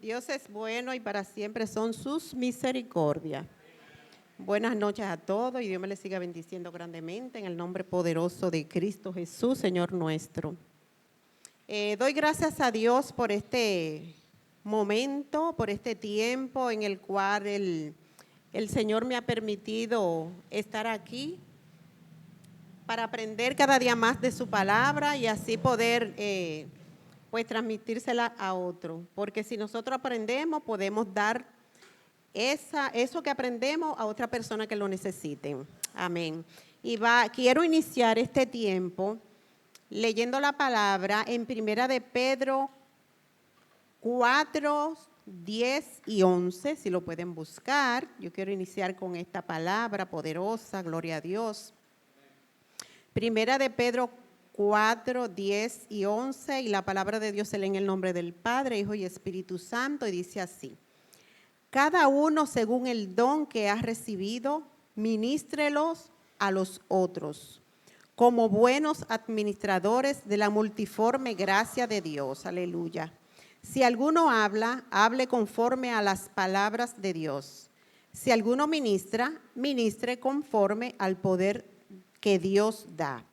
Dios es bueno y para siempre son sus misericordias. Buenas noches a todos y Dios me les siga bendiciendo grandemente en el nombre poderoso de Cristo Jesús, Señor nuestro. Doy gracias a Dios por este momento, por este tiempo en el cual el Señor me ha permitido estar aquí para aprender cada día más de su palabra y así poder pues transmitírsela a otro. Porque si nosotros aprendemos, podemos dar eso que aprendemos a otra persona que lo necesite. Amén. Quiero iniciar este tiempo leyendo la palabra en Primera de Pedro 4, 10 y 11, si lo pueden buscar. Yo quiero iniciar con esta palabra poderosa, gloria a Dios. Primera de Pedro 4, 10 y 11, y la palabra de Dios se lee en el nombre del Padre, Hijo y Espíritu Santo, y dice así: cada uno según el don que ha recibido, ministrelos a los otros, como buenos administradores de la multiforme gracia de Dios. Aleluya. Si alguno habla, hable conforme a las palabras de Dios. Si alguno ministra, ministre conforme al poder que Dios da,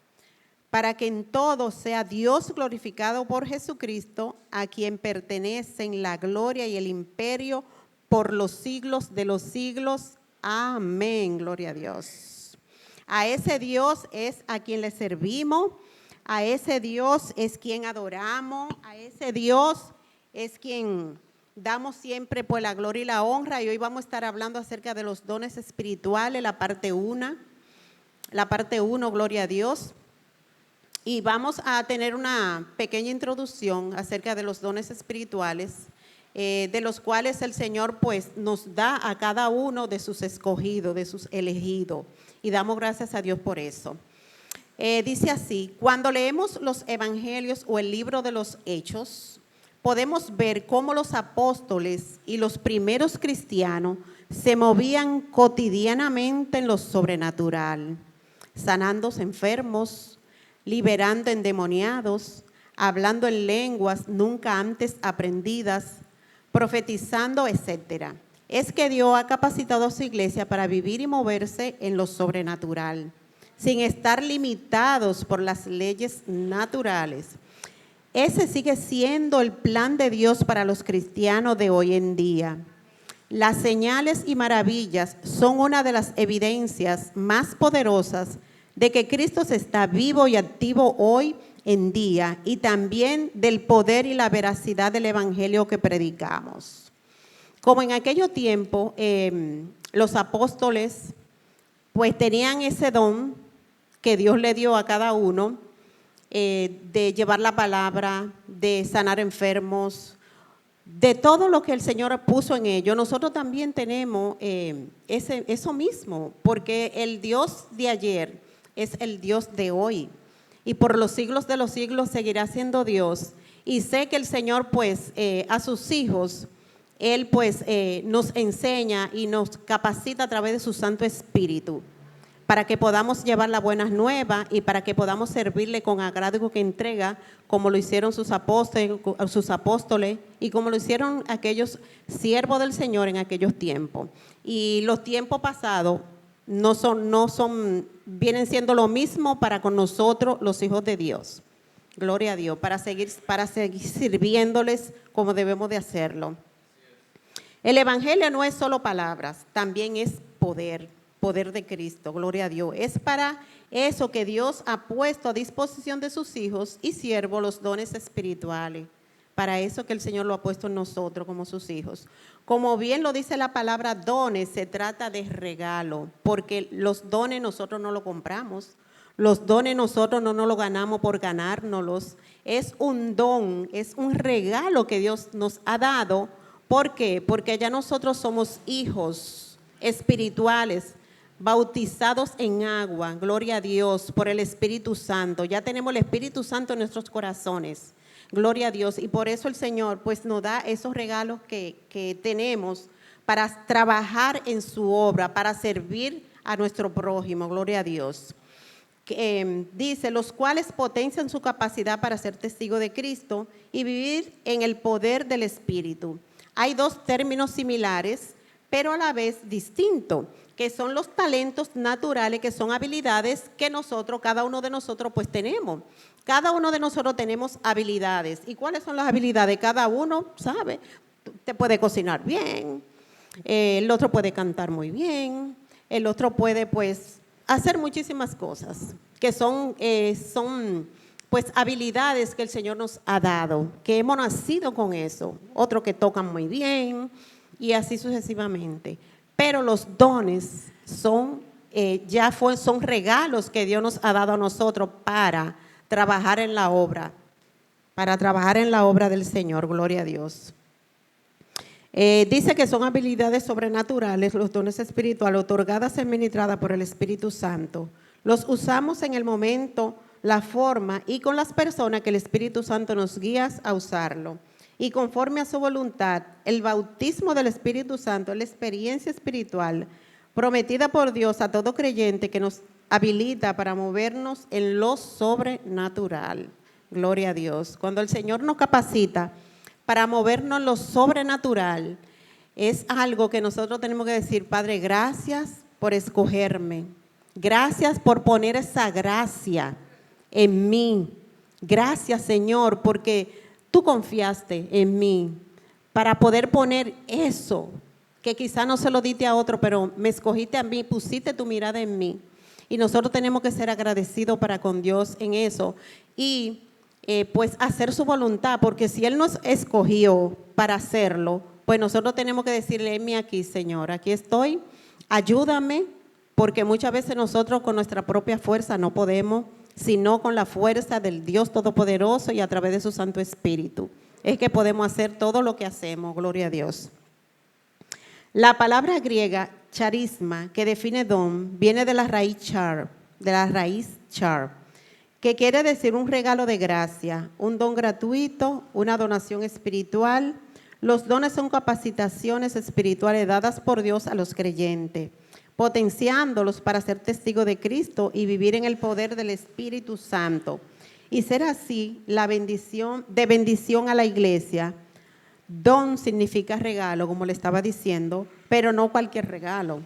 para que en todo sea Dios glorificado por Jesucristo, a quien pertenecen la gloria y el imperio por los siglos de los siglos. Amén. Gloria a Dios. A ese Dios es a quien le servimos, a ese Dios es quien adoramos, a ese Dios es quien damos siempre pues la gloria y la honra. Y hoy vamos a estar hablando acerca de los dones espirituales, la parte 1, gloria a Dios. Y vamos a tener una pequeña introducción acerca de los dones espirituales, de los cuales el Señor pues nos da a cada uno de sus escogidos, de sus elegidos. Y damos gracias a Dios por eso. Dice así: cuando leemos los evangelios o el libro de los Hechos, podemos ver cómo los apóstoles y los primeros cristianos se movían cotidianamente en lo sobrenatural, sanando enfermos, liberando endemoniados, hablando en lenguas nunca antes aprendidas, profetizando, etc. Es que Dios ha capacitado a su iglesia para vivir y moverse en lo sobrenatural, sin estar limitados por las leyes naturales. Ese sigue siendo el plan de Dios para los cristianos de hoy en día. Las señales y maravillas son una de las evidencias más poderosas de que Cristo está vivo y activo hoy en día, y también del poder y la veracidad del evangelio que predicamos. Como en aquellos tiempos, los apóstoles pues tenían ese don que Dios le dio a cada uno, de llevar la palabra, de sanar enfermos, de todo lo que el Señor puso en ellos. Nosotros también tenemos eso mismo, porque el Dios de ayer es el Dios de hoy, y por los siglos de los siglos seguirá siendo Dios. Y sé que el Señor pues a sus hijos, Él pues nos enseña y nos capacita a través de su Santo Espíritu, para que podamos llevar las buenas nuevas y para que podamos servirle con agrado y con entrega, como lo hicieron sus apóstoles y como lo hicieron aquellos siervos del Señor en aquellos tiempos. Y los tiempos pasados vienen siendo lo mismo para con nosotros, los hijos de Dios. Gloria a Dios, para seguir sirviéndoles como debemos de hacerlo. El evangelio no es solo palabras, también es poder de Cristo, gloria a Dios. Es para eso que Dios ha puesto a disposición de sus hijos y siervos los dones espirituales. Para eso que el Señor lo ha puesto en nosotros como sus hijos. Como bien lo dice la palabra dones, se trata de regalo, porque los dones nosotros no los compramos. Los dones nosotros no nos los ganamos por ganárnoslos. Es un don, es un regalo que Dios nos ha dado. ¿Por qué? Porque ya nosotros somos hijos espirituales, bautizados en agua, gloria a Dios, por el Espíritu Santo. Ya tenemos el Espíritu Santo en nuestros corazones, gloria a Dios. Y por eso el Señor pues nos da esos regalos que tenemos para trabajar en su obra, para servir a nuestro prójimo, gloria a Dios. Dice, los cuales potencian su capacidad para ser testigo de Cristo y vivir en el poder del Espíritu. hay dos términos similares, pero a la vez distintos, que son los talentos naturales, que son habilidades que nosotros, cada uno de nosotros pues tenemos. Cada uno de nosotros tenemos habilidades. ¿Y cuáles son las habilidades? Cada uno sabe. Te puede cocinar bien, el otro puede cantar muy bien, el otro puede pues hacer muchísimas cosas que son pues habilidades que el Señor nos ha dado, que hemos nacido con eso. Otros que tocan muy bien y así sucesivamente. Pero los dones son son regalos que Dios nos ha dado a nosotros para trabajar en la obra del Señor, gloria a Dios. Dice que son habilidades sobrenaturales, los dones espirituales otorgadas y administradas por el Espíritu Santo. Los usamos en el momento, la forma y con las personas que el Espíritu Santo nos guía a usarlo. Y conforme a su voluntad, el bautismo del Espíritu Santo es la experiencia espiritual prometida por Dios a todo creyente que nos habilita para movernos en lo sobrenatural. Gloria a Dios. Cuando el Señor nos capacita para movernos en lo sobrenatural, es algo que nosotros tenemos que decir: Padre, gracias por escogerme. Gracias por poner esa gracia en mí. Gracias, Señor, porque tú confiaste en mí para poder poner eso que quizá no se lo diste a otro, pero me escogiste a mí, pusiste tu mirada en mí. Y nosotros tenemos que ser agradecidos para con Dios en eso y pues hacer su voluntad, porque si Él nos escogió para hacerlo, pues nosotros tenemos que decirle: heme aquí, Señor, aquí estoy, ayúdame, porque muchas veces nosotros con nuestra propia fuerza no podemos, sino con la fuerza del Dios Todopoderoso y a través de su Santo Espíritu. Es que podemos hacer todo lo que hacemos, gloria a Dios. La palabra griega charisma, que define don, viene de la raíz char, que quiere decir un regalo de gracia, un don gratuito, una donación espiritual. Los dones son capacitaciones espirituales dadas por Dios a los creyentes, potenciándolos para ser testigos de Cristo y vivir en el poder del Espíritu Santo y ser así de bendición a la iglesia. Don significa regalo, como le estaba diciendo, pero no cualquier regalo.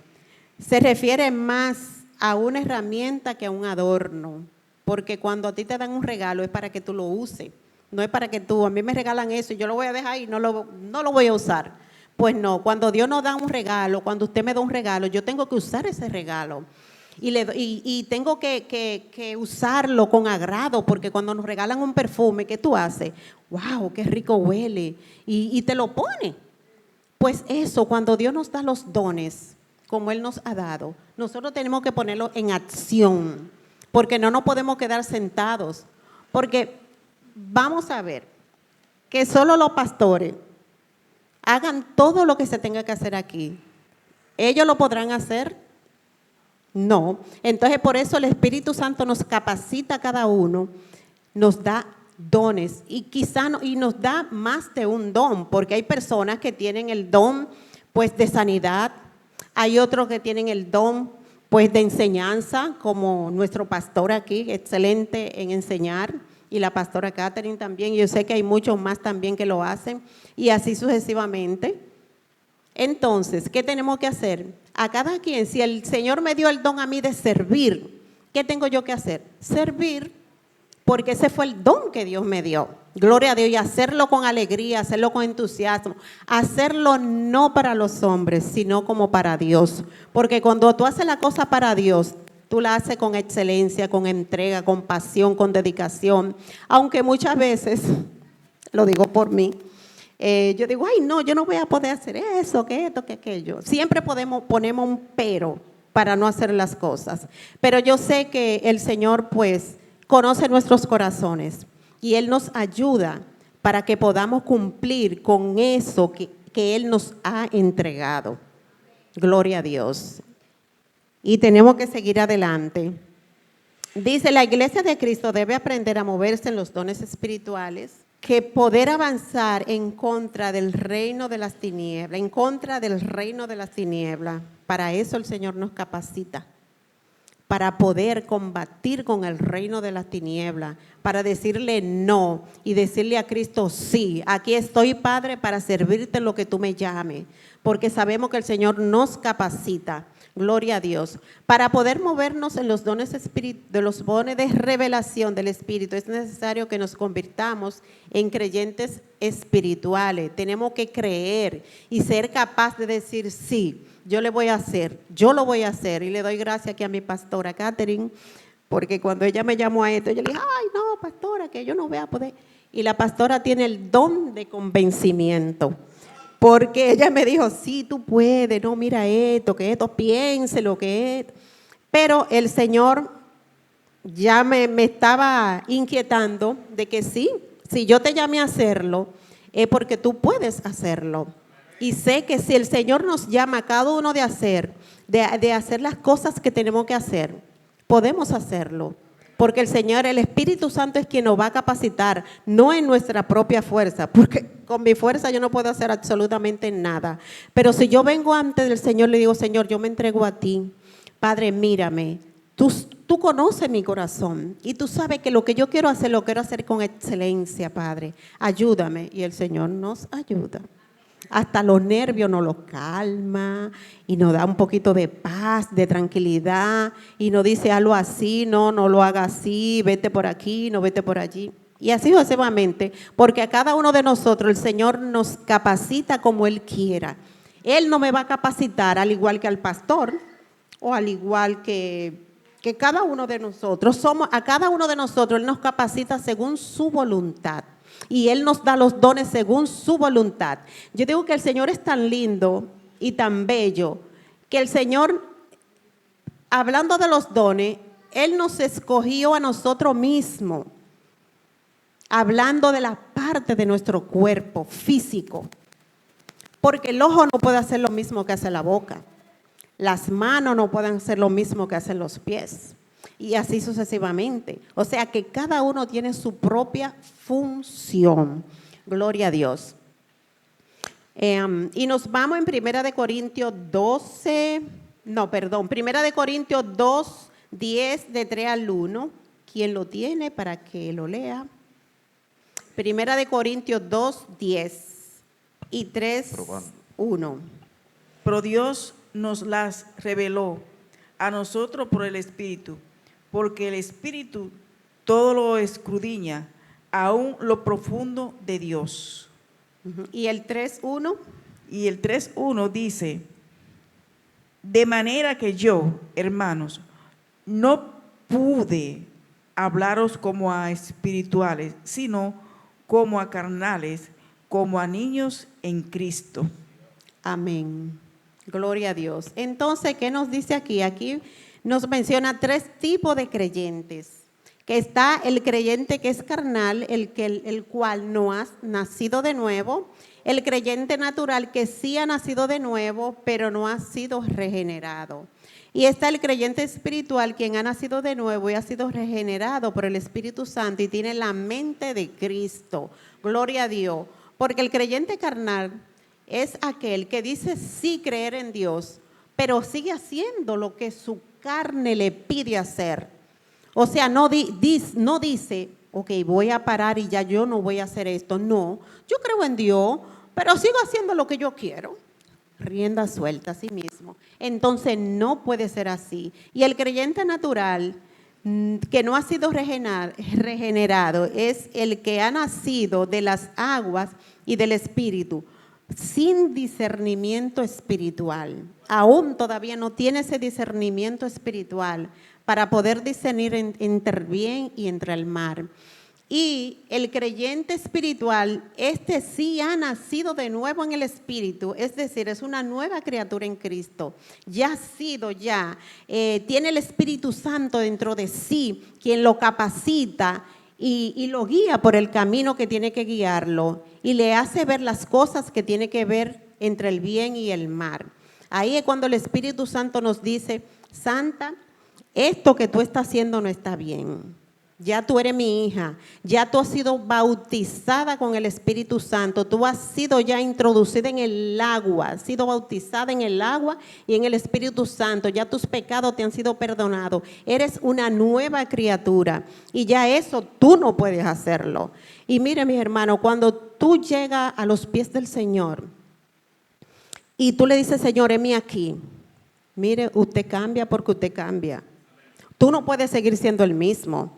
Se refiere más a una herramienta que a un adorno, porque cuando a ti te dan un regalo es para que tú lo uses, no es para que a mí me regalan eso y yo lo voy a dejar y no lo voy a usar. Pues no, cuando Dios nos da un regalo, cuando usted me da un regalo, yo tengo que usar ese regalo. Y tengo que usarlo con agrado, porque cuando nos regalan un perfume, ¿qué tú haces? ¡Wow, qué rico huele! Y te lo pone. Pues eso, cuando Dios nos da los dones, como Él nos ha dado, nosotros tenemos que ponerlo en acción, porque no nos podemos quedar sentados. Porque vamos a ver que solo los pastores hagan todo lo que se tenga que hacer aquí. ¿Ellos lo podrán hacer? No. Entonces, por eso el Espíritu Santo nos capacita a cada uno, nos da dones y y nos da más de un don, porque hay personas que tienen el don pues de sanidad, hay otros que tienen el don pues de enseñanza, como nuestro pastor aquí, excelente en enseñar, y la pastora Catherine también, y yo sé que hay muchos más también que lo hacen, y así sucesivamente. Entonces, ¿qué tenemos que hacer? A cada quien, si el Señor me dio el don a mí de servir, ¿qué tengo yo que hacer? Servir, porque ese fue el don que Dios me dio. Gloria a Dios, y hacerlo con alegría, hacerlo con entusiasmo, hacerlo no para los hombres, sino como para Dios. Porque cuando tú haces la cosa para Dios, tú la haces con excelencia, con entrega, con pasión, con dedicación. Aunque muchas veces, lo digo por mí, yo digo, ay no, yo no voy a poder hacer eso, que esto, que aquello. Siempre ponemos un pero para no hacer las cosas. Pero yo sé que el Señor pues conoce nuestros corazones y Él nos ayuda para que podamos cumplir con eso que Él nos ha entregado. Gloria a Dios. Y tenemos que seguir adelante. Dice, la iglesia de Cristo debe aprender a moverse en los dones espirituales, que poder avanzar en contra del reino de las tinieblas, para eso el Señor nos capacita, para poder combatir con el reino de las tinieblas, para decirle no y decirle a Cristo sí. Aquí estoy, Padre, para servirte lo que tú me llames, porque sabemos que el Señor nos capacita. Gloria a Dios. Para poder movernos en los dones de los dones de revelación del Espíritu, es necesario que nos convirtamos en creyentes espirituales. Tenemos que creer y ser capaz de decir sí. Yo le voy a hacer, yo lo voy a hacer. Y le doy gracias aquí a mi pastora Catherine, porque cuando ella me llamó a esto, yo le dije, ay no, pastora, que yo no voy a poder. Y la pastora tiene el don de convencimiento, porque ella me dijo, sí, tú puedes, no, mira esto, piense lo que es. Pero el Señor ya me estaba inquietando de que sí, si yo te llamé a hacerlo, es porque tú puedes hacerlo. Y sé que si el Señor nos llama a cada uno de hacer las cosas que tenemos que hacer, podemos hacerlo. Porque el Señor, el Espíritu Santo es quien nos va a capacitar, no en nuestra propia fuerza, porque con mi fuerza yo no puedo hacer absolutamente nada. Pero si yo vengo antes del Señor, le digo, Señor, yo me entrego a ti. Padre, mírame, tú conoces mi corazón y tú sabes que lo que yo quiero hacer, lo quiero hacer con excelencia, Padre. Ayúdame. Y el Señor nos ayuda. Hasta los nervios nos los calma y nos da un poquito de paz, de tranquilidad, y nos dice algo así, no lo haga así, vete por aquí, no vete por allí. Y así sucesivamente, porque a cada uno de nosotros el Señor nos capacita como Él quiera. Él no me va a capacitar al igual que al pastor o al igual que cada uno de nosotros. A cada uno de nosotros Él nos capacita según su voluntad. Y Él nos da los dones según su voluntad. Yo digo que el Señor es tan lindo y tan bello, que el Señor, hablando de los dones, Él nos escogió a nosotros mismos, hablando de la parte de nuestro cuerpo físico. Porque el ojo no puede hacer lo mismo que hace la boca. Las manos no pueden hacer lo mismo que hacen los pies. Y así sucesivamente. O sea que cada uno tiene su propia función. Gloria a Dios. Y nos vamos en Primera de Corintios 2, 10, de 3 al 1. ¿Quién lo tiene para que lo lea? Primera de Corintios 2, 10 y 3, 1. Pero Dios nos las reveló a nosotros por el Espíritu, porque el Espíritu todo lo escudriña, aún lo profundo de Dios. Y el 3:1. Y el 3:1 dice, de manera que yo, hermanos, no pude hablaros como a espirituales, sino como a carnales, como a niños en Cristo. Amén. Gloria a Dios. Entonces, ¿qué nos dice aquí? Aquí nos menciona 3 tipos de creyentes. Que está el creyente que es carnal, el cual no ha nacido de nuevo. El creyente natural que sí ha nacido de nuevo, pero no ha sido regenerado. Y está el creyente espiritual, quien ha nacido de nuevo y ha sido regenerado por el Espíritu Santo y tiene la mente de Cristo. Gloria a Dios. Porque el creyente carnal es aquel que dice sí creer en Dios, pero sigue haciendo lo que su carne le pide hacer. O sea, no dice, ok, voy a parar y ya yo no voy a hacer esto. No, yo creo en Dios, pero sigo haciendo lo que yo quiero. Rienda suelta a sí mismo. Entonces no puede ser así. Y el creyente natural que no ha sido regenerado es el que ha nacido de las aguas y del Espíritu, sin discernimiento espiritual. Aún todavía no tiene ese discernimiento espiritual para poder discernir entre el bien y entre el mal. Y el creyente espiritual, este sí ha nacido de nuevo en el Espíritu, es decir, es una nueva criatura en Cristo. Ya ha sido, tiene el Espíritu Santo dentro de sí, quien lo capacita y lo guía por el camino que tiene que guiarlo y le hace ver las cosas que tiene que ver entre el bien y el mal. Ahí es cuando el Espíritu Santo nos dice, Santa, esto que tú estás haciendo no está bien. Ya tú eres mi hija, ya tú has sido bautizada con el Espíritu Santo, tú has sido ya introducida en el agua, has sido bautizada en el agua y en el Espíritu Santo, ya tus pecados te han sido perdonados, eres una nueva criatura y ya eso tú no puedes hacerlo. Y mire, mis hermanos, cuando tú llegas a los pies del Señor y tú le dices, Señor, heme aquí, mire, usted cambia porque usted cambia. Tú no puedes seguir siendo el mismo.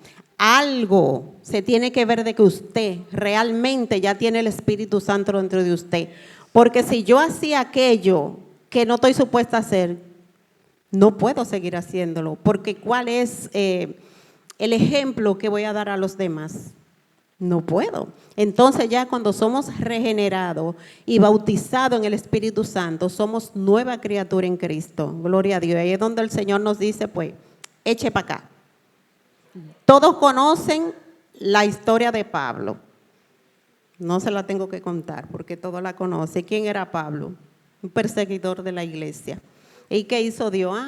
Algo se tiene que ver de que usted realmente ya tiene el Espíritu Santo dentro de usted. Porque si yo hacía aquello que no estoy supuesta a hacer, no puedo seguir haciéndolo. Porque ¿cuál es el ejemplo que voy a dar a los demás? No puedo. Entonces ya cuando somos regenerados y bautizados en el Espíritu Santo, somos nueva criatura en Cristo. Gloria a Dios. Ahí es donde el Señor nos dice, pues, eche para acá. Todos conocen la historia de Pablo. No se la tengo que contar porque todos la conocen. ¿Quién era Pablo? Un perseguidor de la iglesia. ¿Y qué hizo Dios?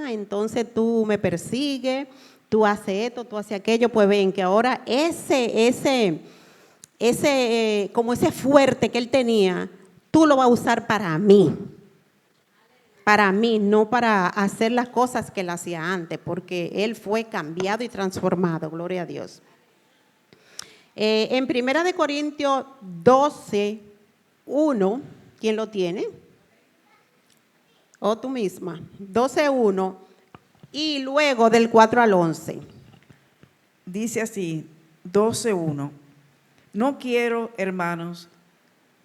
Entonces tú me persigues, tú haces esto, tú haces aquello. Pues ven que ahora como ese fuerte que él tenía, tú lo vas a usar para mí. Para mí, no para hacer las cosas que él hacía antes, porque él fue cambiado y transformado, gloria a Dios. En 1 Corintios 12, 1, ¿quién lo tiene? O tú misma, 12, 1, y luego del 4 al 11. Dice así, 12:1. No quiero, hermanos,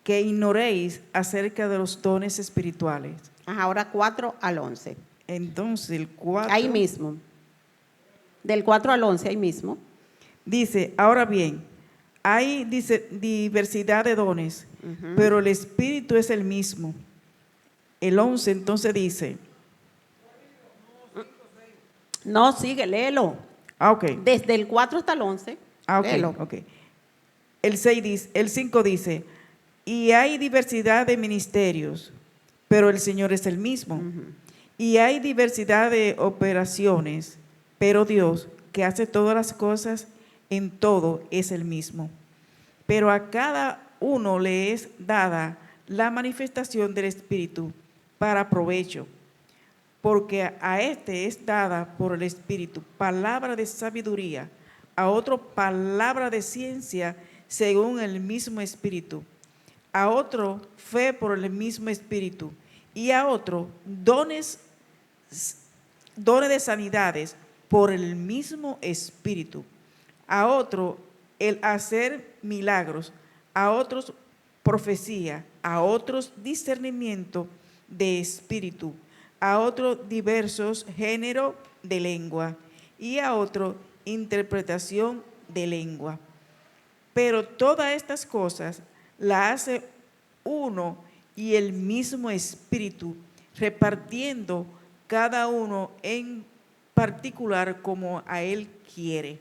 que ignoréis acerca de los dones espirituales. Ahora 4 al 11. Entonces el 4. Ahí mismo. Del 4 al 11, ahí mismo. Dice, ahora bien, hay diversidad de dones, pero el Espíritu es el mismo. El 11 entonces dice. No, sigue, léelo. Ok. Desde el 4 hasta el 11. Léelo. Ok. El 5 dice, y hay diversidad de ministerios, pero el Señor es el mismo. Y hay diversidad de operaciones, pero Dios, que hace todas las cosas en todo, es el mismo. Pero a cada uno le es dada la manifestación del Espíritu para provecho, porque a este es dada por el Espíritu palabra de sabiduría, a otro palabra de ciencia según el mismo Espíritu, a otro fe por el mismo Espíritu, y a otro dones de sanidades por el mismo Espíritu, a otro el hacer milagros, a otros profecía, a otros discernimiento de espíritu, a otros diversos géneros de lengua y a otro interpretación de lengua. Pero todas estas cosas las hace uno y el mismo Espíritu, repartiendo cada uno en particular como a él quiere.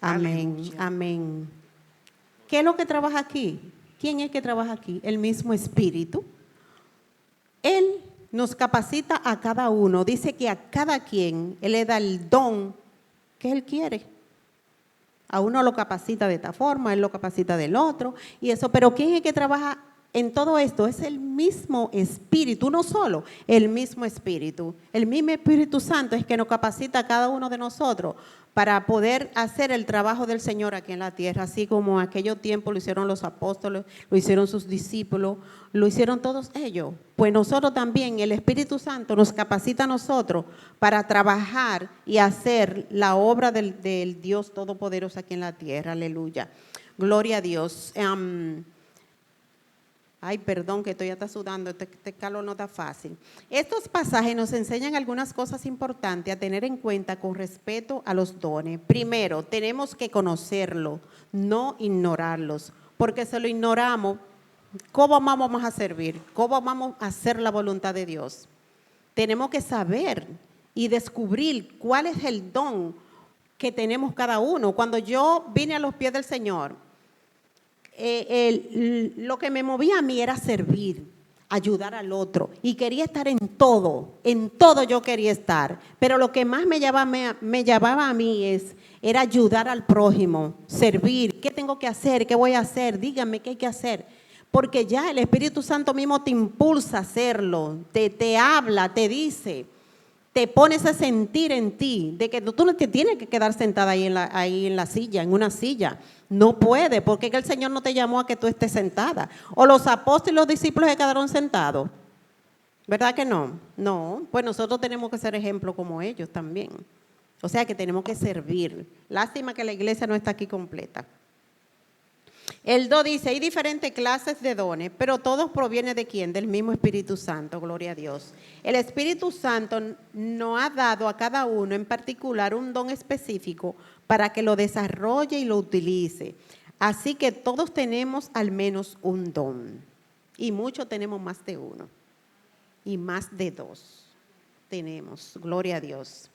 Amén, Aleluya. amén. ¿Qué es lo que trabaja aquí? ¿Quién es que trabaja aquí? El mismo Espíritu. Él nos capacita a cada uno. Dice que a cada quien Él le da el don que Él quiere. A uno lo capacita de esta forma, Él lo capacita del otro. Y eso, pero ¿quién es que trabaja en todo esto? Es el mismo Espíritu, no solo el mismo Espíritu. El mismo Espíritu Santo es que nos capacita a cada uno de nosotros para poder hacer el trabajo del Señor aquí en la tierra, así como en aquellos tiempos lo hicieron los apóstoles, lo hicieron sus discípulos, lo hicieron todos ellos. Pues nosotros también, el Espíritu Santo nos capacita a nosotros para trabajar y hacer la obra del Dios Todopoderoso aquí en la tierra. Aleluya. Gloria a Dios. Ay, perdón que estoy hasta sudando, este calor no está fácil. Estos pasajes nos enseñan algunas cosas importantes a tener en cuenta con respecto a los dones. Primero, tenemos que conocerlo, no ignorarlos, porque si lo ignoramos, ¿cómo vamos a servir? ¿Cómo vamos a hacer la voluntad de Dios? Tenemos que saber y descubrir cuál es el don que tenemos cada uno. Cuando yo vine a los pies del Señor, lo que me movía a mí era servir, ayudar al otro. Y quería estar en todo yo quería estar. Pero lo que más me llamaba a mí era ayudar al prójimo, servir. ¿Qué tengo que hacer? ¿Qué voy a hacer? Díganme qué hay que hacer. Porque ya el Espíritu Santo mismo te impulsa a hacerlo, te habla, te dice, te pones a sentir en ti, de que tú no te tienes que quedar sentada ahí en la silla, en una silla. No puede, porque es que el Señor no te llamó a que tú estés sentada. O los apóstoles y los discípulos se quedaron sentados. ¿Verdad que no? No, pues nosotros tenemos que ser ejemplo como ellos también. O sea que tenemos que servir. Lástima que la iglesia no está aquí completa. El 2 dice, hay diferentes clases de dones, pero todos provienen ¿de quién? Del mismo Espíritu Santo, gloria a Dios. El Espíritu Santo nos ha dado a cada uno en particular un don específico para que lo desarrolle y lo utilice. Así que todos tenemos al menos un don. Y muchos tenemos más de uno. Y más de dos tenemos, gloria a Dios.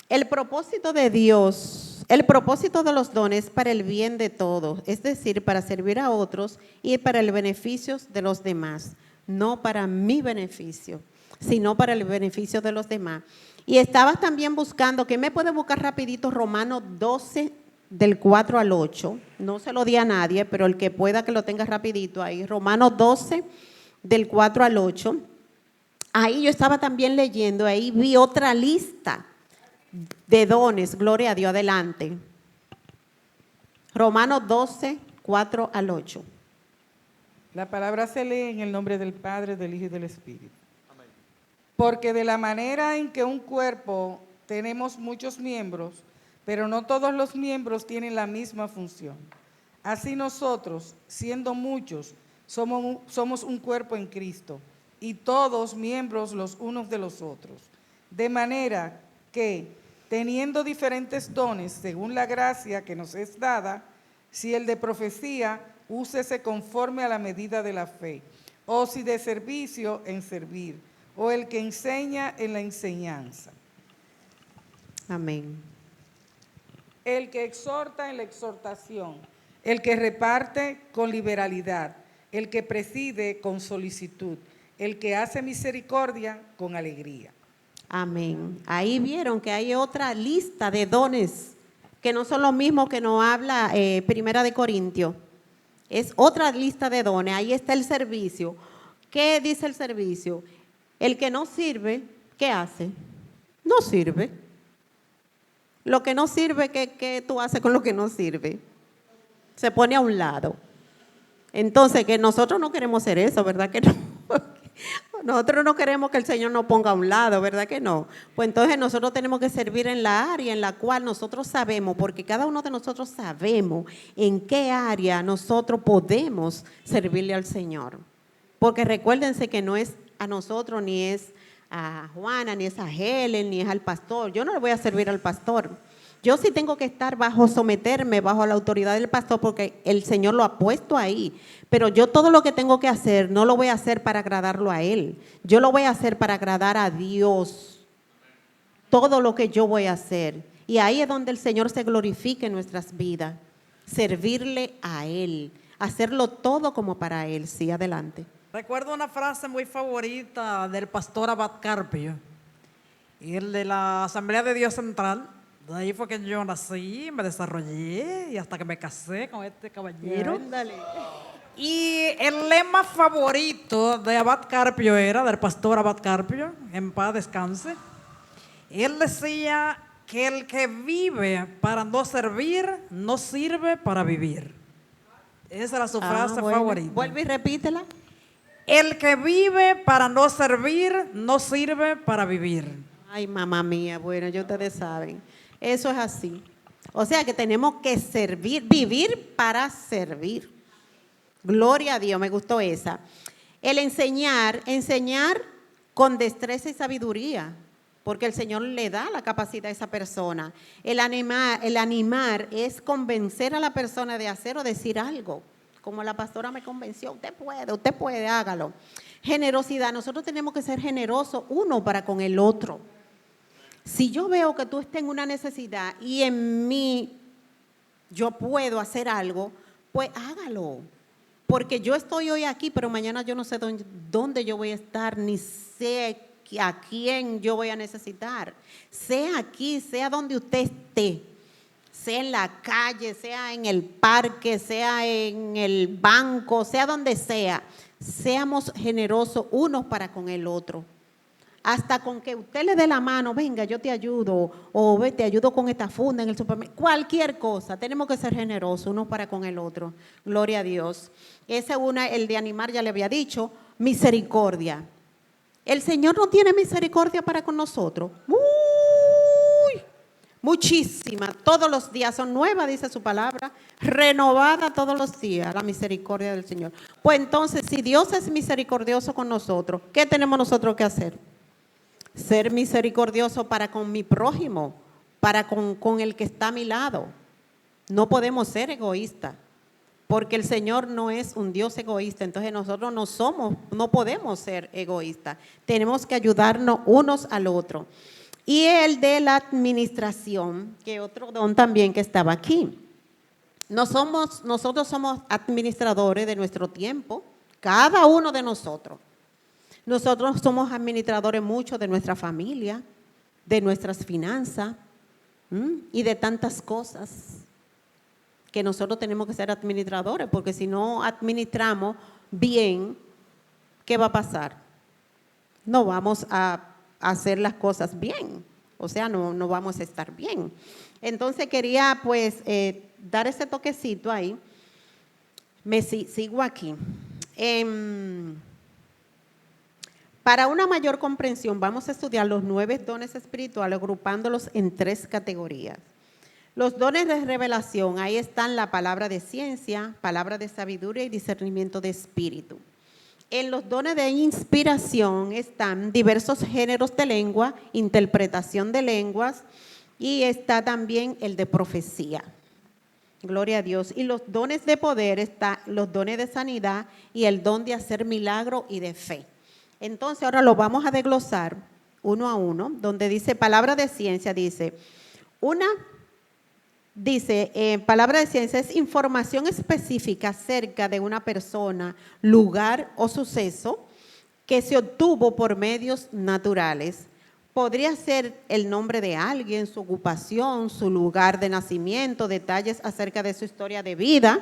El propósito de Dios, el propósito de los dones para el bien de todos, es decir, para servir a otros y para el beneficio de los demás, no para mi beneficio, sino para el beneficio de los demás. Y estabas también buscando, que me puede buscar rapidito Romanos 12, del 4 al 8, no se lo di a nadie, pero el que pueda que lo tenga rapidito ahí, Romanos 12, del 4 al 8, ahí yo estaba también leyendo, ahí vi otra lista de dones, gloria a Dios, adelante. Romanos 12, 4 al 8. La palabra se lee en el nombre del Padre, del Hijo y del Espíritu. Amén. Porque de la manera en que un cuerpo tenemos muchos miembros, pero no todos los miembros tienen la misma función. Así nosotros, siendo muchos, somos un cuerpo en Cristo, y todos miembros los unos de los otros. De manera que, teniendo diferentes dones según la gracia que nos es dada, si el de profecía, úsese conforme a la medida de la fe, o si de servicio, en servir, o el que enseña, en la enseñanza. Amén. El que exhorta, en la exhortación, el que reparte, con liberalidad, el que preside, con solicitud, el que hace misericordia, con alegría. Amén. Ahí vieron que hay otra lista de dones que no son los mismos que nos habla Primera de Corintios. Es otra lista de dones. Ahí está el servicio. ¿Qué dice el servicio? El que no sirve, ¿qué hace? No sirve. Lo que no sirve, ¿qué tú haces con lo que no sirve? Se pone a un lado. Entonces, que nosotros no queremos hacer eso, ¿verdad que no? Nosotros no queremos que el Señor nos ponga a un lado, ¿verdad que no? Pues entonces nosotros tenemos que servir en la área en la cual nosotros sabemos, porque cada uno de nosotros sabemos en qué área nosotros podemos servirle al Señor. Porque recuérdense que no es a nosotros, ni es a Juana, ni es a Helen, ni es al pastor. Yo no le voy a servir al pastor. Yo sí tengo que estar someterme bajo la autoridad del pastor porque el Señor lo ha puesto ahí. Pero yo todo lo que tengo que hacer no lo voy a hacer para agradarlo a Él. Yo lo voy a hacer para agradar a Dios. Todo lo que yo voy a hacer. Y ahí es donde el Señor se glorifica en nuestras vidas. Servirle a Él. Hacerlo todo como para Él. Sí, adelante. Recuerdo una frase muy favorita del pastor Abad Carpio. Y el de la Asamblea de Dios Central. De ahí fue que yo nací, me desarrollé y hasta que me casé con este caballero. Ándale. Y el lema favorito de Abad Carpio era, del pastor Abad Carpio, en paz descanse. Él decía que el que vive para no servir, no sirve para vivir. Esa era su frase favorita. Vuelve y repítela. El que vive para no servir, no sirve para vivir. Ay, mamá mía, bueno, ya ustedes saben. Eso es así. O sea que tenemos que servir, vivir para servir. Gloria a Dios, me gustó esa. El enseñar con destreza y sabiduría, porque el Señor le da la capacidad a esa persona. El animar es convencer a la persona de hacer o decir algo. Como la pastora me convenció, usted puede, hágalo. Generosidad, nosotros tenemos que ser generosos uno para con el otro. Si yo veo que tú estás en una necesidad y en mí yo puedo hacer algo, pues hágalo. Porque yo estoy hoy aquí, pero mañana yo no sé dónde yo voy a estar, ni sé a quién yo voy a necesitar. Sea aquí, sea donde usted esté, sea en la calle, sea en el parque, sea en el banco, sea donde sea, seamos generosos unos para con el otro. Hasta con que usted le dé la mano, venga, yo te ayudo, o ve, te ayudo con esta funda en el supermercado, cualquier cosa, tenemos que ser generosos unos para con el otro. Gloria a Dios. Ese el de animar, ya le había dicho, misericordia. El Señor no tiene misericordia para con nosotros. Muchísima, todos los días son nuevas, dice su palabra, renovada todos los días, la misericordia del Señor. Pues entonces, si Dios es misericordioso con nosotros, ¿qué tenemos nosotros que hacer? Ser misericordioso para con mi prójimo, para con el que está a mi lado. No podemos ser egoístas, porque el Señor no es un Dios egoísta, entonces nosotros no podemos ser egoístas. Tenemos que ayudarnos unos al otro. Y el de la administración, que otro don también que estaba aquí. Nosotros somos administradores de nuestro tiempo, cada uno de nosotros. Nosotros somos administradores mucho de nuestra familia, de nuestras finanzas y de tantas cosas que nosotros tenemos que ser administradores, porque si no administramos bien, ¿qué va a pasar? No vamos a hacer las cosas bien, o sea, no vamos a estar bien. Entonces quería pues dar ese toquecito ahí. Sigo aquí. Para una mayor comprensión, vamos a estudiar los 9 dones espirituales, agrupándolos en 3 categorías. Los dones de revelación, ahí están la palabra de ciencia, palabra de sabiduría y discernimiento de espíritu. En los dones de inspiración están diversos géneros de lengua, interpretación de lenguas y está también el de profecía. Gloria a Dios. Y los dones de poder están los dones de sanidad y el don de hacer milagro y de fe. Entonces ahora lo vamos a desglosar uno a uno, donde dice palabra de ciencia, palabra de ciencia es información específica acerca de una persona, lugar o suceso que se obtuvo por medios naturales. Podría ser el nombre de alguien, su ocupación, su lugar de nacimiento, detalles acerca de su historia de vida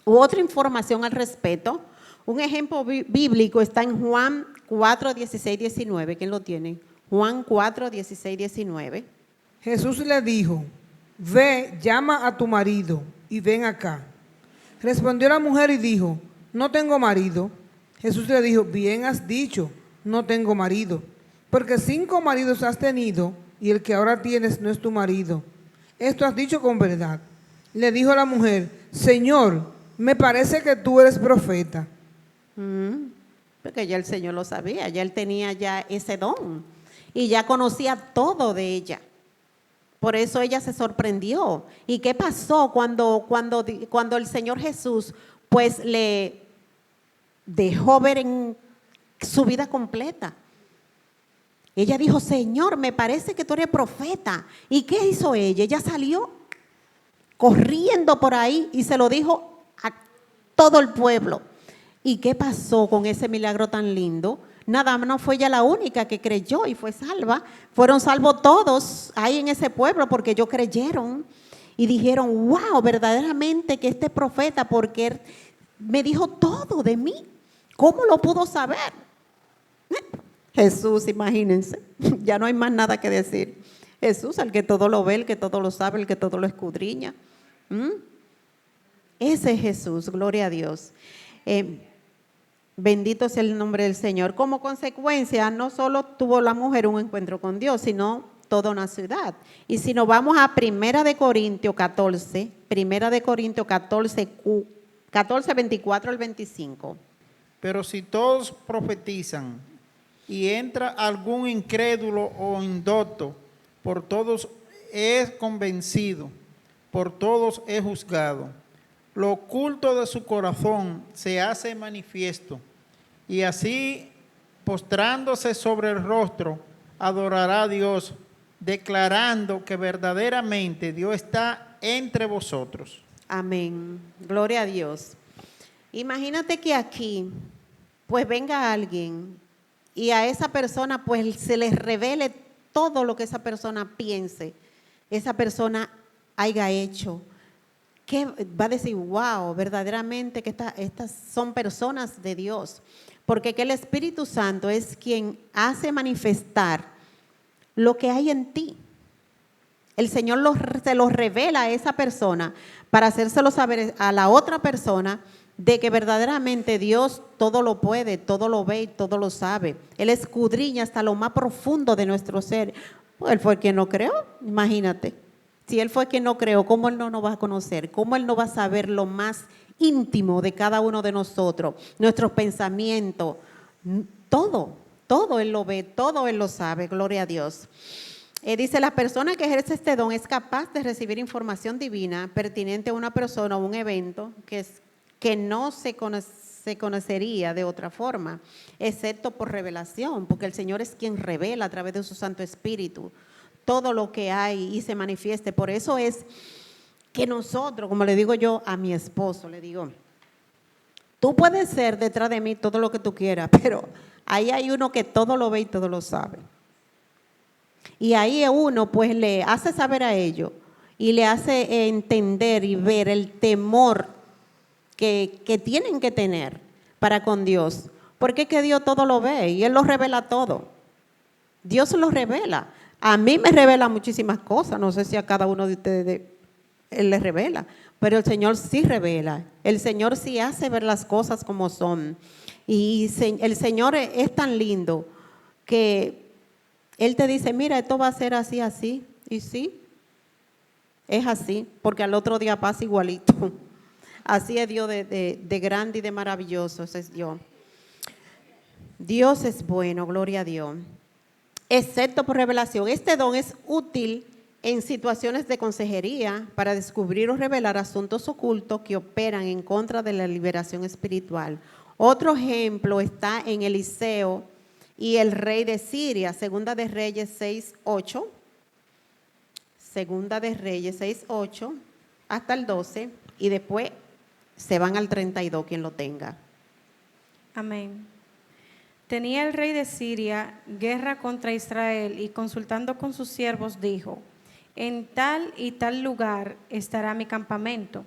u otra información al respecto. Un ejemplo bíblico está en Juan 4, 16, 19. ¿Quién lo tiene? Juan 4, 16, 19. Jesús le dijo, ve, llama a tu marido y ven acá. Respondió la mujer y dijo, no tengo marido. Jesús le dijo, bien has dicho, no tengo marido, porque 5 maridos has tenido y el que ahora tienes no es tu marido. Esto has dicho con verdad. Le dijo la mujer, Señor, me parece que tú eres profeta. Porque ya el Señor lo sabía, ya él tenía ya ese don y ya conocía todo de ella. Por eso ella se sorprendió. ¿Y qué pasó cuando el Señor Jesús pues le dejó ver en su vida completa? Ella dijo, Señor, me parece que tú eres profeta. ¿Y qué hizo ella? Ella salió corriendo por ahí y se lo dijo a todo el pueblo. ¿Y qué pasó con ese milagro tan lindo? Nada, no fue ella la única que creyó y fue salva. Fueron salvos todos ahí en ese pueblo porque ellos creyeron y dijeron, wow, verdaderamente que este profeta, porque él me dijo todo de mí. ¿Cómo lo pudo saber? Jesús, imagínense, ya no hay más nada que decir. Jesús, el que todo lo ve, el que todo lo sabe, el que todo lo escudriña. Ese es Jesús, gloria a Dios. Bendito sea el nombre del Señor. Como consecuencia, no solo tuvo la mujer un encuentro con Dios, sino toda una ciudad. Y si nos vamos a 1 Corintios 14, 24 al 25. Pero si todos profetizan y entra algún incrédulo o indocto, por todos es convencido, por todos es juzgado. Lo oculto de su corazón se hace manifiesto, y así, postrándose sobre el rostro, adorará a Dios, declarando que verdaderamente Dios está entre vosotros. Amén. Gloria a Dios. Imagínate que aquí, pues venga alguien y a esa persona pues se les revele todo lo que esa persona piense, esa persona haya hecho. Que va a decir, wow, verdaderamente que estas son personas de Dios. Porque que el Espíritu Santo es quien hace manifestar lo que hay en ti. El Señor se lo revela a esa persona para hacérselo saber a la otra persona de que verdaderamente Dios todo lo puede, todo lo ve y todo lo sabe. Él escudriña hasta lo más profundo de nuestro ser. Pues Él fue quien no creó, imagínate. Si Él fue quien no creó, ¿cómo Él no nos va a conocer? ¿Cómo Él no va a saber lo más íntimo de cada uno de nosotros? Nuestros pensamientos, todo Él lo ve, todo Él lo sabe, gloria a Dios. Dice, la persona que ejerce este don es capaz de recibir información divina pertinente a una persona o un evento que no se conocería de otra forma, excepto por revelación, porque el Señor es quien revela a través de su Santo Espíritu todo lo que hay y se manifieste. Por eso es que nosotros, como le digo yo a mi esposo, le digo, tú puedes ser detrás de mí todo lo que tú quieras, pero ahí hay uno que todo lo ve y todo lo sabe. Y ahí uno pues le hace saber a ellos y le hace entender y ver el temor que tienen que tener para con Dios. Porque es que Dios todo lo ve y Él lo revela todo. Dios lo revela. A mí me revela muchísimas cosas, no sé si a cada uno de ustedes Él les revela, pero el Señor sí revela. El Señor sí hace ver las cosas como son. Y el Señor es tan lindo que Él te dice, mira, esto va a ser así, así. Y sí, es así, porque al otro día pasa igualito. Así es Dios de grande y de maravilloso, ese es Dios. Dios es bueno, gloria a Dios. Excepto por revelación. Este don es útil en situaciones de consejería para descubrir o revelar asuntos ocultos que operan en contra de la liberación espiritual. Otro ejemplo está en Eliseo y el rey de Siria, Segunda de Reyes 6:8. Segunda de Reyes 6:8 hasta el 12 y después se van al 32 quien lo tenga. Amén. Tenía el rey de Siria guerra contra Israel y consultando con sus siervos dijo, en tal y tal lugar estará mi campamento.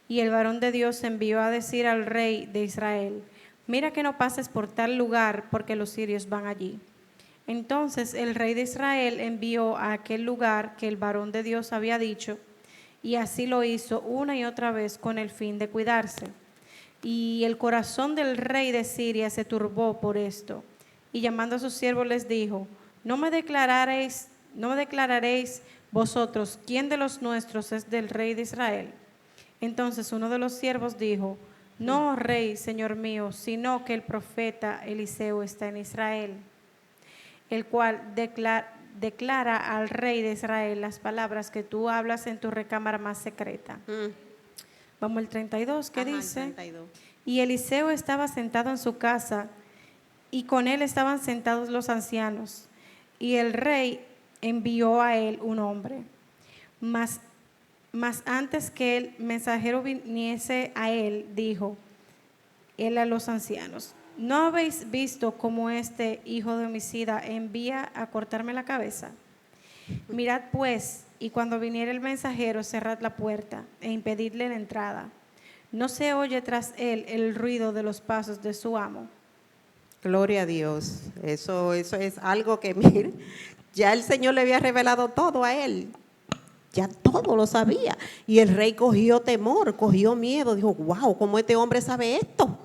Y el varón de Dios envió a decir al rey de Israel, mira que no pases por tal lugar porque los sirios van allí. Entonces el rey de Israel envió a aquel lugar que el varón de Dios había dicho, y así lo hizo una y otra vez con el fin de cuidarse. Y el corazón del rey de Siria se turbó por esto. Y llamando a sus siervos les dijo, no me declararéis vosotros quién de los nuestros es del rey de Israel. Entonces uno de los siervos dijo, no, rey, señor mío, sino que el profeta Eliseo está en Israel, el cual declara al rey de Israel las palabras que tú hablas en tu recámara más secreta. Vamos al 32, ¿qué dice? 32. Y Eliseo estaba sentado en su casa, y con él estaban sentados los ancianos. Y el rey envió a él un hombre. Mas antes que el mensajero viniese a él, dijo él a los ancianos, ¿no habéis visto cómo este hijo de homicida envía a cortarme la cabeza? Mirad pues, y cuando viniera el mensajero, cerrad la puerta e impedidle la entrada. No se oye tras él el ruido de los pasos de su amo. Gloria a Dios. Eso es algo que, mire, ya el Señor le había revelado todo a él. Ya todo lo sabía. Y el rey cogió temor, cogió miedo. Dijo, wow, ¿cómo este hombre sabe esto?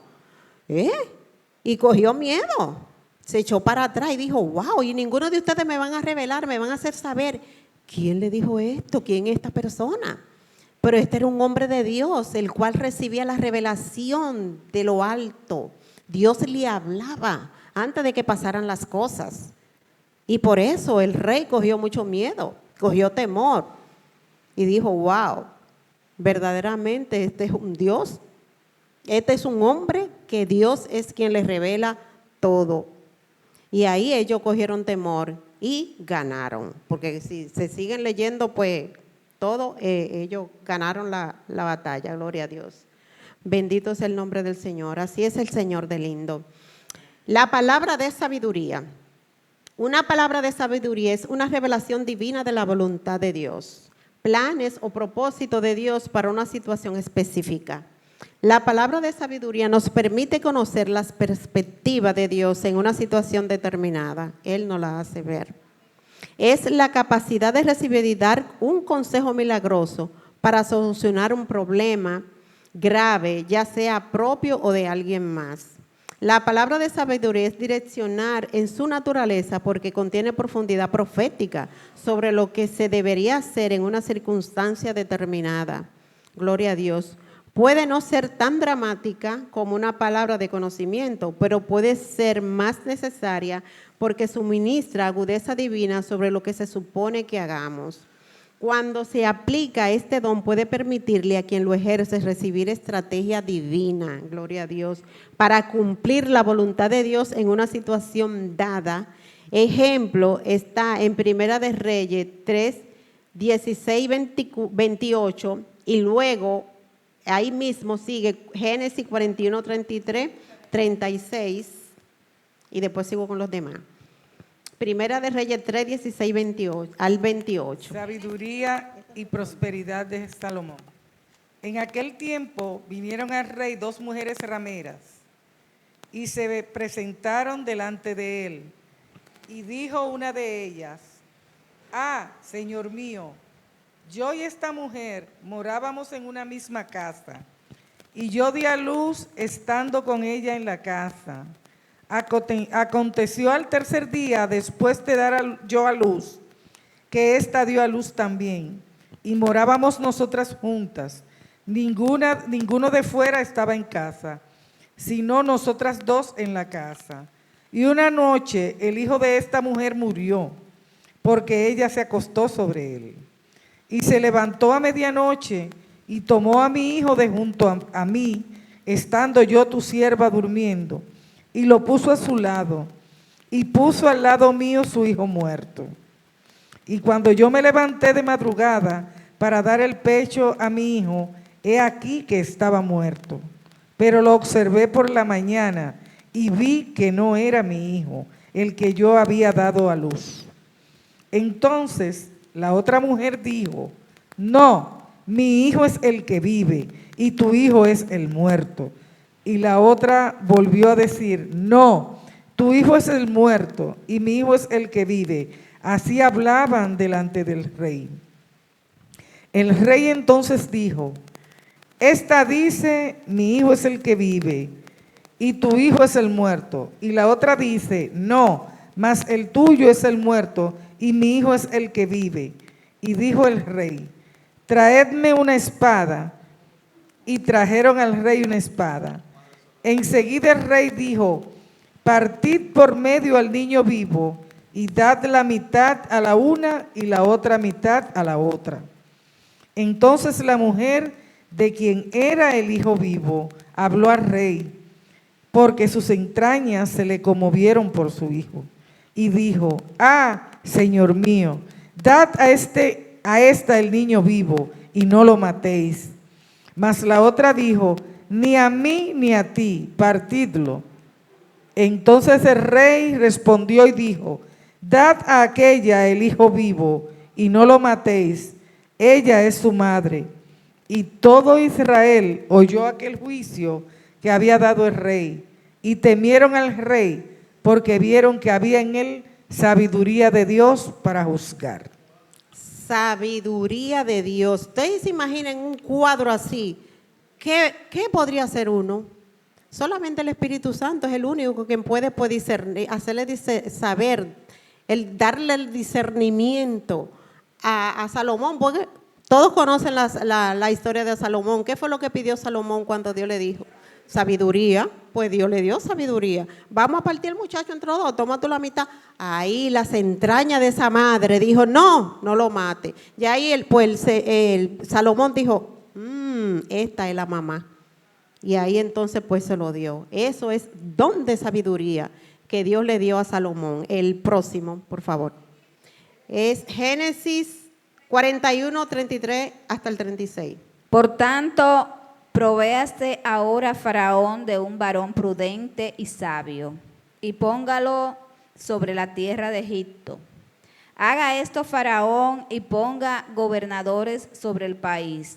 Y cogió miedo. Se echó para atrás y dijo, wow, y ninguno de ustedes me van a revelar, me van a hacer saber quién le dijo esto, quién es esta persona. Pero este era un hombre de Dios, el cual recibía la revelación de lo alto. Dios le hablaba antes de que pasaran las cosas. Y por eso el rey cogió mucho miedo, cogió temor. Y dijo, wow, verdaderamente este es un Dios. Este es un hombre que Dios es quien le revela todo. Y ahí ellos cogieron temor y ganaron. Porque si se siguen leyendo, pues todo, ellos ganaron la batalla, gloria a Dios. Bendito es el nombre del Señor. Así es el Señor de lindo. La palabra de sabiduría. Una palabra de sabiduría es una revelación divina de la voluntad de Dios, planes o propósito de Dios para una situación específica. La palabra de sabiduría nos permite conocer las perspectivas de Dios en una situación determinada. Él nos la hace ver. Es la capacidad de recibir y dar un consejo milagroso para solucionar un problema grave, ya sea propio o de alguien más. La palabra de sabiduría es direccionar en su naturaleza porque contiene profundidad profética sobre lo que se debería hacer en una circunstancia determinada. Gloria a Dios. Puede no ser tan dramática como una palabra de conocimiento, pero puede ser más necesaria porque suministra agudeza divina sobre lo que se supone que hagamos. Cuando se aplica este don puede permitirle a quien lo ejerce recibir estrategia divina, gloria a Dios, para cumplir la voluntad de Dios en una situación dada. Ejemplo está en Primera de Reyes 3, 16, 28 y luego ahí mismo sigue Génesis 41, 33, 36 y después sigo con los demás. Primera de Reyes 3, 16, 28, al 28. Sabiduría y prosperidad de Salomón. En aquel tiempo vinieron al rey dos mujeres rameras y se presentaron delante de él. Y dijo una de ellas: ah, señor mío, yo y esta mujer morábamos en una misma casa, y yo di a luz estando con ella en la casa. Aconteció al tercer día, después de dar yo a luz, que ésta dio a luz también, y morábamos nosotras juntas. Ninguno de fuera estaba en casa, sino nosotras dos en la casa. Y una noche el hijo de esta mujer murió, porque ella se acostó sobre él. Y se levantó a medianoche y tomó a mi hijo de junto a mí, estando yo tu sierva durmiendo, y lo puso a su lado, y puso al lado mío su hijo muerto. Y cuando yo me levanté de madrugada para dar el pecho a mi hijo, he aquí que estaba muerto. Pero lo observé por la mañana y vi que no era mi hijo, el que yo había dado a luz. Entonces la otra mujer dijo: no, mi hijo es el que vive y tu hijo es el muerto. Y la otra volvió a decir: no, tu hijo es el muerto y mi hijo es el que vive. Así hablaban delante del rey. El rey entonces dijo: esta dice, mi hijo es el que vive y tu hijo es el muerto. Y la otra dice: no, mas el tuyo es el muerto y mi hijo es el que vive. Y dijo el rey: traedme una espada. Y trajeron al rey una espada. Enseguida el rey dijo: partid por medio al niño vivo y dad la mitad a la una y la otra mitad a la otra. Entonces la mujer de quien era el hijo vivo habló al rey, porque sus entrañas se le conmovieron por su hijo, y dijo: ah, señor mío, dad a esta el niño vivo y no lo matéis. Mas la otra dijo: ni a mí ni a ti, partidlo. Entonces el rey respondió y dijo: dad a aquella el hijo vivo y no lo matéis, ella es su madre. Y todo Israel oyó aquel juicio que había dado el rey, y temieron al rey, porque vieron que había en él sabiduría de Dios para juzgar. Sabiduría de Dios. Ustedes se imaginan un cuadro así. ¿Qué podría ser uno? Solamente el Espíritu Santo es el único que puede discernir, hacerle saber, darle el discernimiento a Salomón, porque todos conocen la historia de Salomón. ¿Qué fue lo que pidió Salomón cuando Dios le dijo? Sabiduría. Pues Dios le dio sabiduría. Vamos a partir el muchacho entre dos, toma tú la mitad. Ahí las entrañas de esa madre dijo: no, no lo mate. Y ahí el Salomón dijo: esta es la mamá. Y ahí entonces pues se lo dio. Eso es don de sabiduría que Dios le dio a Salomón. El próximo, por favor. Es Génesis 41, 33 hasta el 36. Por tanto, Provéase ahora Faraón de un varón prudente y sabio, y póngalo sobre la tierra de Egipto. Haga esto Faraón y ponga gobernadores sobre el país.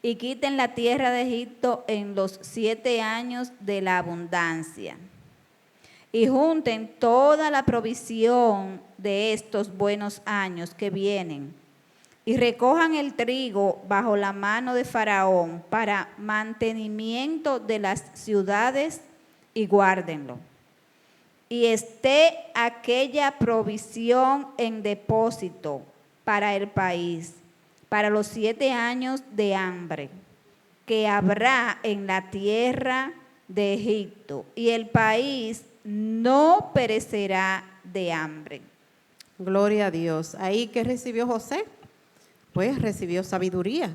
Y quiten la tierra de Egipto en los 7 años de la abundancia. Y junten toda la provisión de estos buenos años que vienen. Y recojan el trigo bajo la mano de Faraón para mantenimiento de las ciudades y guárdenlo. Y esté aquella provisión en depósito para el país, para los 7 años de hambre que habrá en la tierra de Egipto, y el país no perecerá de hambre. Gloria a Dios. Ahí, ¿qué recibió José? Pues recibió sabiduría,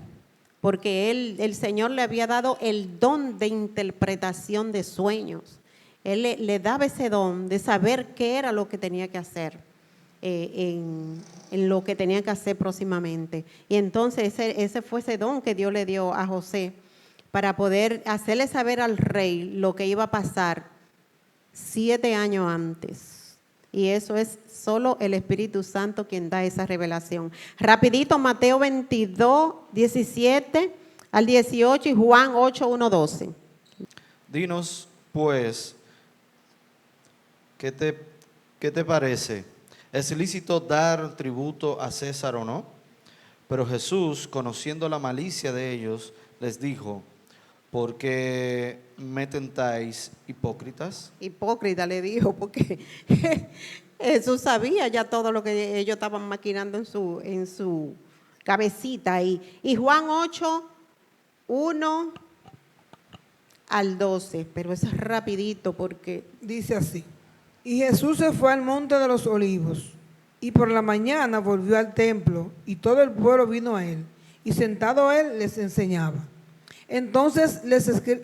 porque el Señor le había dado el don de interpretación de sueños. Él le daba ese don de saber qué era lo que tenía que hacer, en lo que tenía que hacer próximamente. Y entonces ese fue ese don que Dios le dio a José para poder hacerle saber al rey lo que iba a pasar 7 años antes. Y eso es solo el Espíritu Santo quien da esa revelación. Rapidito, Mateo 22, 17 al 18 y Juan 8, 1, 12. Dinos, pues, ¿qué te parece? ¿Es lícito dar tributo a César o no? Pero Jesús, conociendo la malicia de ellos, les dijo: ¿por qué me tentáis, hipócritas? Hipócrita le dijo, porque Jesús sabía ya todo lo que ellos estaban maquinando en su cabecita ahí. Y Juan 8, 1 al 12, pero es rapidito porque Dice así: y Jesús se fue al monte de los olivos, y por la mañana volvió al templo, y todo el pueblo vino a él, y sentado él les enseñaba. Entonces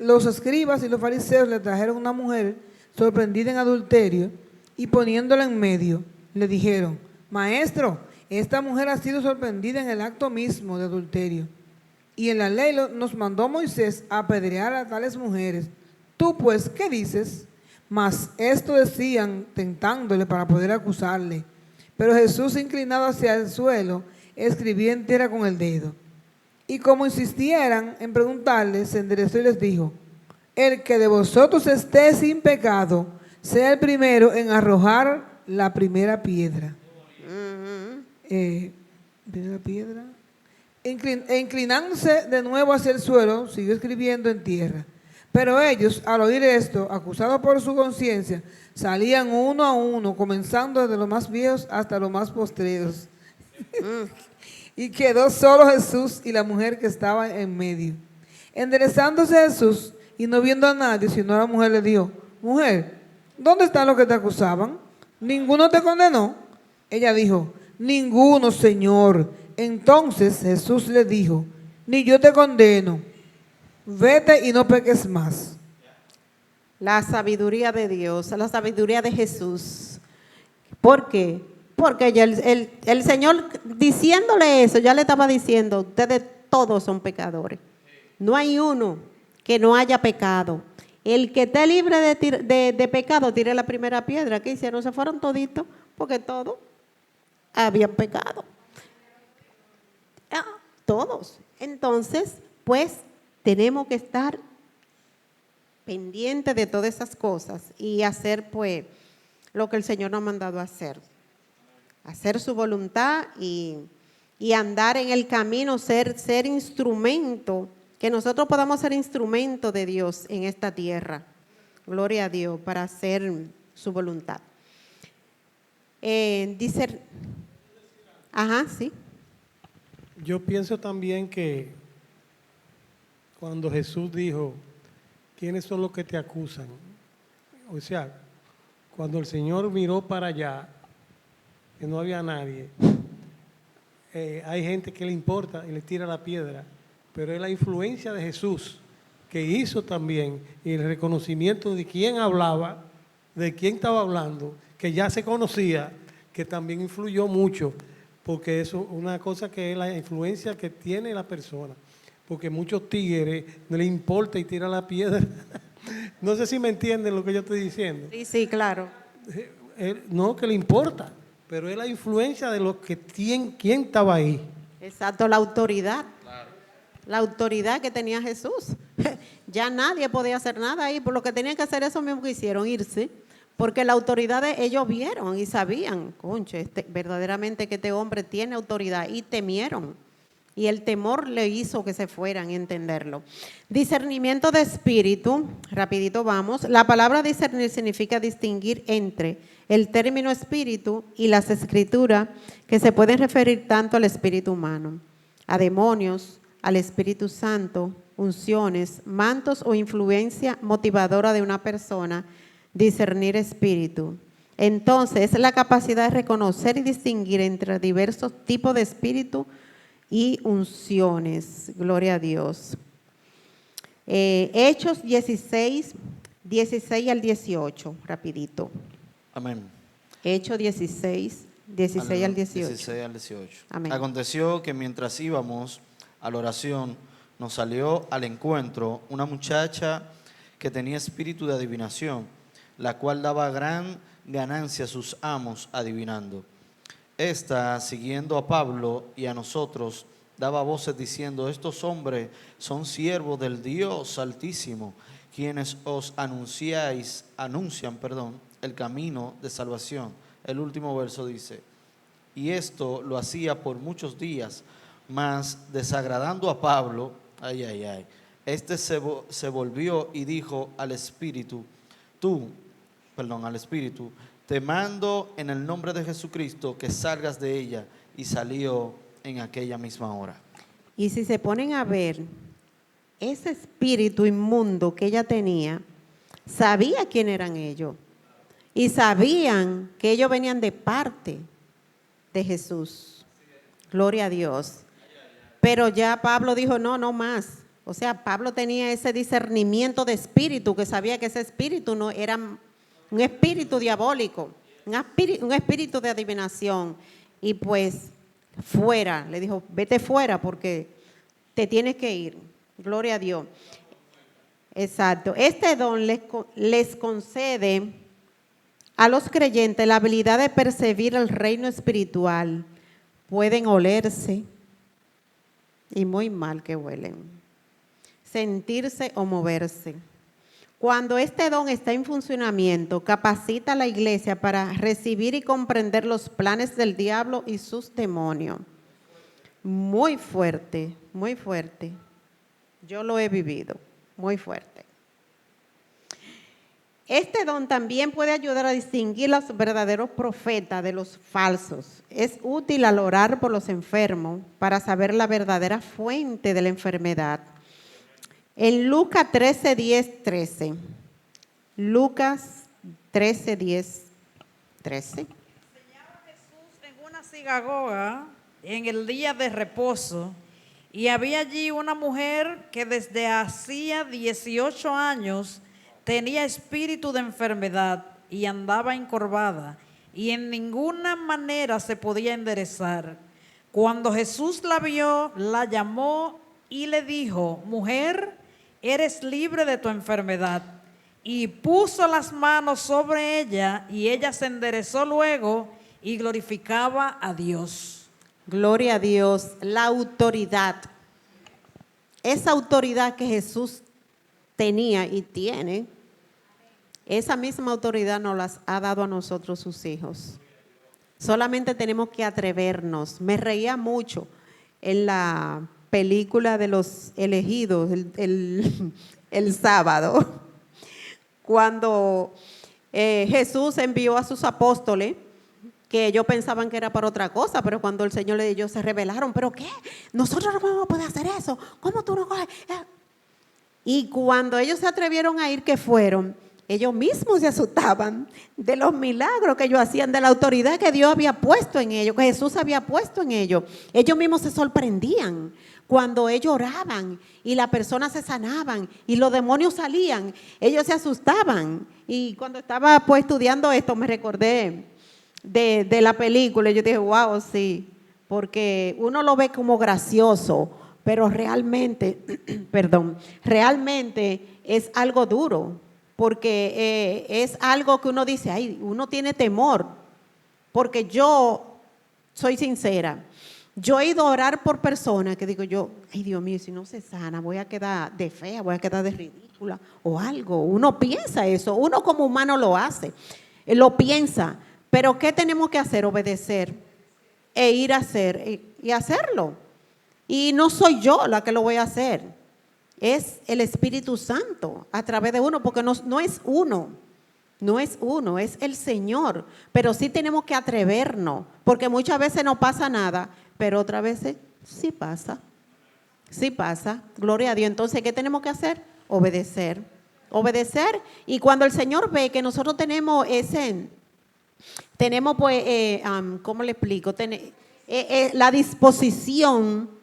los escribas y los fariseos le trajeron una mujer sorprendida en adulterio, y poniéndola en medio, le dijeron: Maestro, esta mujer ha sido sorprendida en el acto mismo de adulterio. Y en la ley nos mandó Moisés a apedrear a tales mujeres. Tú pues, ¿qué dices? Mas esto decían tentándole para poder acusarle. Pero Jesús, inclinado hacia el suelo, escribía en tierra con el dedo. Y como insistieran en preguntarle, se enderezó y les dijo: el que de vosotros esté sin pecado, sea el primero en arrojar la primera piedra. Primera piedra. Inclinándose de nuevo hacia el suelo, siguió escribiendo en tierra. Pero ellos, al oír esto, acusados por su conciencia, salían uno a uno, comenzando desde los más viejos hasta los más postreros. Y quedó solo Jesús y la mujer que estaba en medio. Enderezándose Jesús y no viendo a nadie, sino a la mujer, le dijo: mujer, ¿dónde están los que te acusaban? ¿Ninguno te condenó? Ella dijo: ninguno, Señor. Entonces Jesús le dijo: ni yo te condeno. Vete y no peques más. la sabiduría de Dios, la sabiduría de Jesús. ¿Por qué? Porque ya el Señor diciéndole eso, ya le estaba diciendo: ustedes todos son pecadores. No hay uno que no haya pecado. El que esté libre de pecado, tire la primera piedra. ¿Qué hicieron? Se fueron toditos, porque todos habían pecado. Todos. Entonces, pues, tenemos que estar pendientes de todas esas cosas y hacer, pues, lo que el Señor nos ha mandado a hacer. Hacer su voluntad y andar en el camino, ser instrumento, que nosotros podamos ser instrumento de Dios en esta tierra. Gloria a Dios, para hacer su voluntad. Dice, sí. Yo pienso también que cuando Jesús dijo: ¿quiénes son los que te acusan? O sea, cuando el Señor miró para allá, que no había nadie, hay gente que le importa y le tira la piedra, pero es la influencia de Jesús que hizo también, y el reconocimiento de quién hablaba, de quién estaba hablando, que ya se conocía, que también influyó mucho, porque eso es una cosa que es la influencia que tiene la persona. porque muchos tigres no les importa y tiran la piedra. No sé si me entienden lo que yo estoy diciendo. Sí, sí, claro. No, que le importa, pero es la influencia de lo que tiene, quién estaba ahí. Exacto, la autoridad. La autoridad que tenía Jesús. Ya nadie podía hacer nada ahí, por lo que tenían que hacer eso mismo que hicieron, irse, porque la autoridad de ellos vieron y sabían, conche, verdaderamente que este hombre tiene autoridad, y temieron. Y el temor le hizo que se fueran y entenderlo. Discernimiento de espíritu, rapidito vamos. La palabra discernir significa distinguir entre el término espíritu y las escrituras que se pueden referir tanto al espíritu humano, a demonios, al Espíritu Santo, unciones, mantos o influencia motivadora de una persona. Discernir espíritu. Entonces, es la capacidad de reconocer y distinguir entre diversos tipos de espíritu y unciones. Gloria a Dios. Hechos 16, 16 al 18, rapidito. Amén. Hechos 16, 16 al 18. 16 al 18. Amén. Aconteció que mientras íbamos a la oración, nos salió al encuentro una muchacha que tenía espíritu de adivinación, la cual daba gran ganancia a sus amos adivinando. Esta, siguiendo a Pablo y a nosotros, daba voces diciendo: estos hombres son siervos del Dios Altísimo, quienes os anuncian el camino de salvación. El último verso dice: y esto lo hacía por muchos días, mas desagradando a Pablo, este se volvió y dijo al Espíritu: te mando en el nombre de Jesucristo que salgas de ella. Y salió en aquella misma hora. Y si se ponen a ver, ese espíritu inmundo que ella tenía, sabía quién eran ellos. Y sabían que ellos venían de parte de Jesús. Gloria a Dios. Pero ya Pablo dijo: no, no más. O sea, Pablo tenía ese discernimiento de espíritu, que sabía que ese espíritu no era un espíritu diabólico, un espíritu de adivinación. Y pues fuera, le dijo: vete fuera porque te tienes que ir. Gloria a Dios. Exacto. Este don les concede a los creyentes la habilidad de percibir el reino espiritual. Pueden olerse, y muy mal que huelen, sentirse o moverse. Cuando este don está en funcionamiento, capacita a la iglesia para recibir y comprender los planes del diablo y sus demonios. Muy fuerte, muy fuerte. Yo lo he vivido, muy fuerte. Este don también puede ayudar a distinguir los verdaderos profetas de los falsos. Es útil al orar por los enfermos para saber la verdadera fuente de la enfermedad. En Lucas 13, 10, 13. Lucas 13, 10, 13. Enseñaba Jesús en una sinagoga en el día de reposo, y había allí una mujer que desde hacía 18 años tenía espíritu de enfermedad y andaba encorvada, y en ninguna manera se podía enderezar. Cuando Jesús la vio, la llamó y le dijo: mujer, eres libre de tu enfermedad. Y puso las manos sobre ella, y ella se enderezó luego y glorificaba a Dios. Gloria a Dios. La autoridad. Esa autoridad que Jesús tenía y tiene, esa misma autoridad nos las ha dado a nosotros sus hijos. Solamente tenemos que atrevernos. Me reía mucho en la película de los elegidos el sábado, cuando Jesús envió a sus apóstoles, que ellos pensaban que era para otra cosa, pero cuando el Señor le dijo, se rebelaron. ¿Pero qué? Nosotros no vamos a poder hacer eso. ¿Cómo tú no coges? Y cuando ellos se atrevieron a ir, ¿qué fueron? Ellos mismos se asustaban de los milagros que ellos hacían, de la autoridad que Dios había puesto en ellos, que Jesús había puesto en ellos. Ellos mismos se sorprendían cuando ellos oraban y las personas se sanaban y los demonios salían. Ellos se asustaban. Y cuando estaba pues estudiando esto, me recordé de la película. Yo dije, wow, sí, porque uno lo ve como gracioso, pero realmente, perdón, realmente es algo duro, porque es algo que uno dice, ay, uno tiene temor, porque yo soy sincera, yo he ido a orar por personas que digo yo, ay Dios mío, si no se sana, voy a quedar de fea, voy a quedar de ridícula o algo. Uno piensa eso, uno como humano lo hace, lo piensa, pero ¿qué tenemos que hacer? Obedecer e ir a hacer y hacerlo. Y no soy yo la que lo voy a hacer, es el Espíritu Santo a través de uno, porque no es uno. No es uno, es el Señor, pero sí tenemos que atrevernos, porque muchas veces no pasa nada, pero otras veces sí pasa, gloria a Dios. Entonces, ¿qué tenemos que hacer? Obedecer, y cuando el Señor ve que nosotros tenemos pues, ¿cómo le explico? La disposición,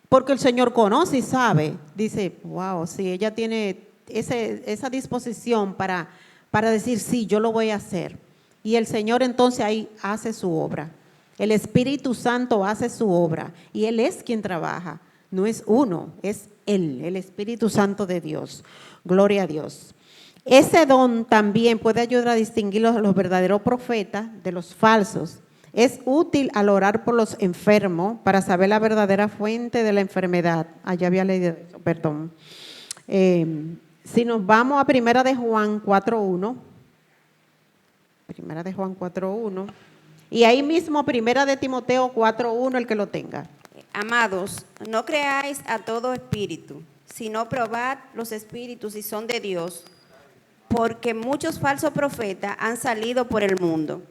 porque el Señor conoce y sabe, dice, wow, si ella tiene esa disposición para decir, sí, yo lo voy a hacer. Y el Señor entonces ahí hace su obra. El Espíritu Santo hace su obra. Y Él es quien trabaja. No es uno, es Él, el Espíritu Santo de Dios. Gloria a Dios. Ese don también puede ayudar a distinguir los verdaderos profetas de los falsos. Es útil al orar por los enfermos para saber la verdadera fuente de la enfermedad. Ya había leído eso, perdón. Si nos vamos a Primera de Juan 4.1, Primera de Juan 4.1, y ahí mismo Primera de Timoteo 4.1, el que lo tenga. Amados, no creáis a todo espíritu, sino probad los espíritus si son de Dios, porque muchos falsos profetas han salido por el mundo.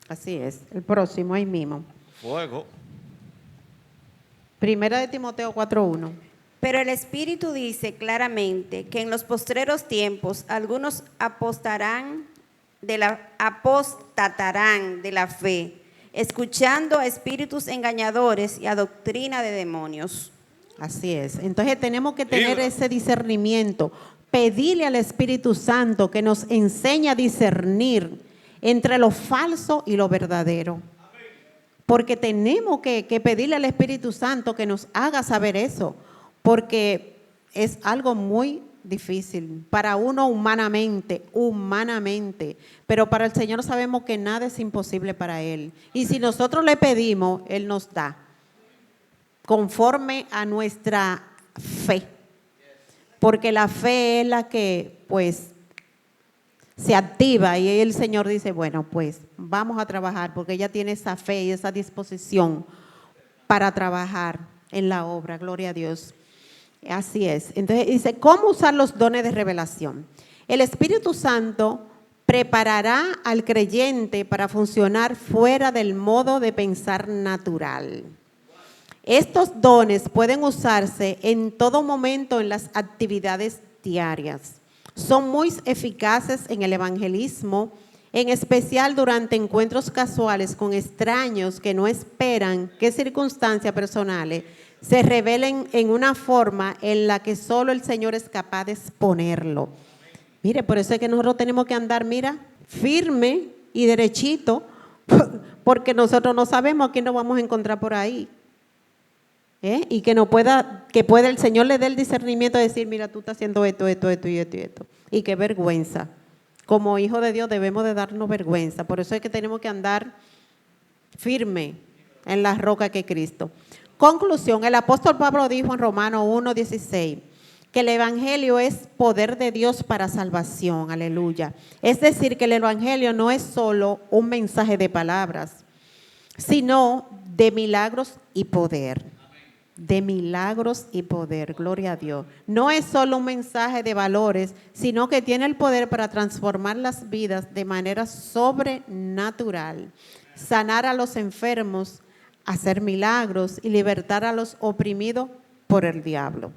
Así es, el próximo ahí mismo. Fuego. Primera de Timoteo 4.1. Pero el Espíritu dice claramente que en los postreros tiempos algunos apostatarán de la fe, escuchando a espíritus engañadores y a doctrina de demonios. Así es. Entonces tenemos que tener ese discernimiento, pedirle al Espíritu Santo que nos enseñe a discernir entre lo falso y lo verdadero. Porque tenemos que pedirle al Espíritu Santo que nos haga saber eso, porque es algo muy difícil para uno humanamente, pero para el Señor sabemos que nada es imposible para Él. Y si nosotros le pedimos, Él nos da, conforme a nuestra fe, porque la fe es la que pues se activa y el Señor dice, bueno, pues vamos a trabajar, porque ella tiene esa fe y esa disposición para trabajar en la obra, gloria a Dios. Así es. Entonces dice, ¿cómo usar los dones de revelación? El Espíritu Santo preparará al creyente para funcionar fuera del modo de pensar natural. Estos dones pueden usarse en todo momento en las actividades diarias. Son muy eficaces en el evangelismo, en especial durante encuentros casuales con extraños que no esperan que circunstancias personales se revelen en una forma en la que solo el Señor es capaz de exponerlo. Mire, por eso es que nosotros tenemos que andar, mira, firme y derechito, porque nosotros no sabemos a quién nos vamos a encontrar por ahí. Y que pueda el Señor le dé el discernimiento de decir, mira, tú estás haciendo esto. Y qué vergüenza. Como hijos de Dios debemos de darnos vergüenza. Por eso es que tenemos que andar firme en la roca que es Cristo. Conclusión, el apóstol Pablo dijo en Romanos 1:16 que el evangelio es poder de Dios para salvación, aleluya. Es decir, que el evangelio no es solo un mensaje de palabras, sino de milagros y poder. De milagros y poder, gloria a Dios. No es solo un mensaje de valores, sino que tiene el poder para transformar las vidas de manera sobrenatural, sanar a los enfermos, hacer milagros y libertar a los oprimidos por el diablo.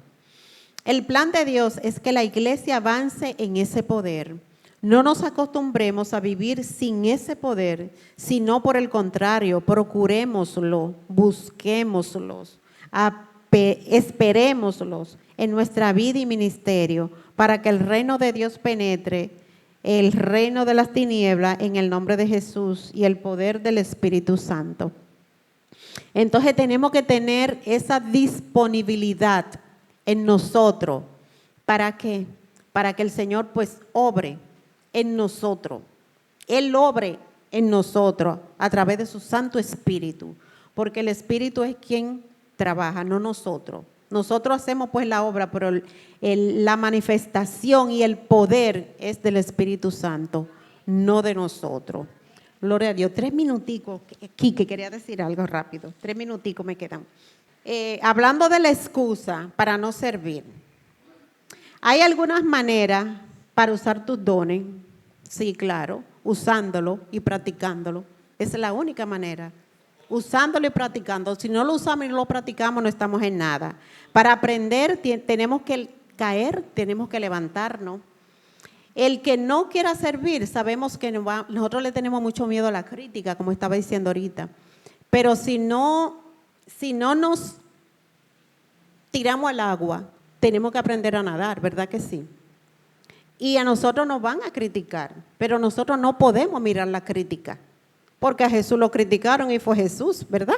El plan de Dios es que la iglesia avance en ese poder. No nos acostumbremos a vivir sin ese poder, sino por el contrario, procurémoslo, busquémoslos, esperémoslos en nuestra vida y ministerio para que el reino de Dios penetre el reino de las tinieblas en el nombre de Jesús y el poder del Espíritu Santo. Entonces tenemos que tener esa disponibilidad en nosotros. ¿Para qué? Para que el Señor pues obre en nosotros. Él obre en nosotros a través de su Santo Espíritu. Porque el Espíritu es quien trabaja, no nosotros. Nosotros hacemos pues la obra, pero la manifestación y el poder es del Espíritu Santo, no de nosotros. Gloria a Dios. 3 minuticos, Quique, quería decir algo rápido. 3 minuticos me quedan. Hablando de la excusa para no servir. ¿Hay algunas maneras para usar tus dones? Sí, claro, usándolo y practicándolo. Esa es la única manera. Usándolo y practicando. Si no lo usamos y no lo practicamos, no estamos en nada. Para aprender tenemos que caer, tenemos que levantarnos. El que no quiera servir, sabemos que nosotros le tenemos mucho miedo a la crítica, como estaba diciendo ahorita. Pero si no nos tiramos al agua, tenemos que aprender a nadar, ¿verdad que sí? Y a nosotros nos van a criticar, pero nosotros no podemos mirar la crítica, porque a Jesús lo criticaron y fue Jesús, ¿verdad?